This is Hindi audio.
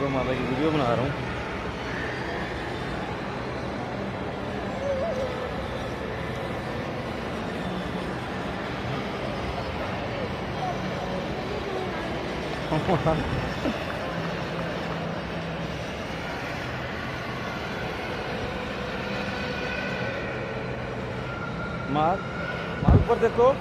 वैष्णो माता की वीडियो बना रहा हूँ। मार मार ऊपर देखो।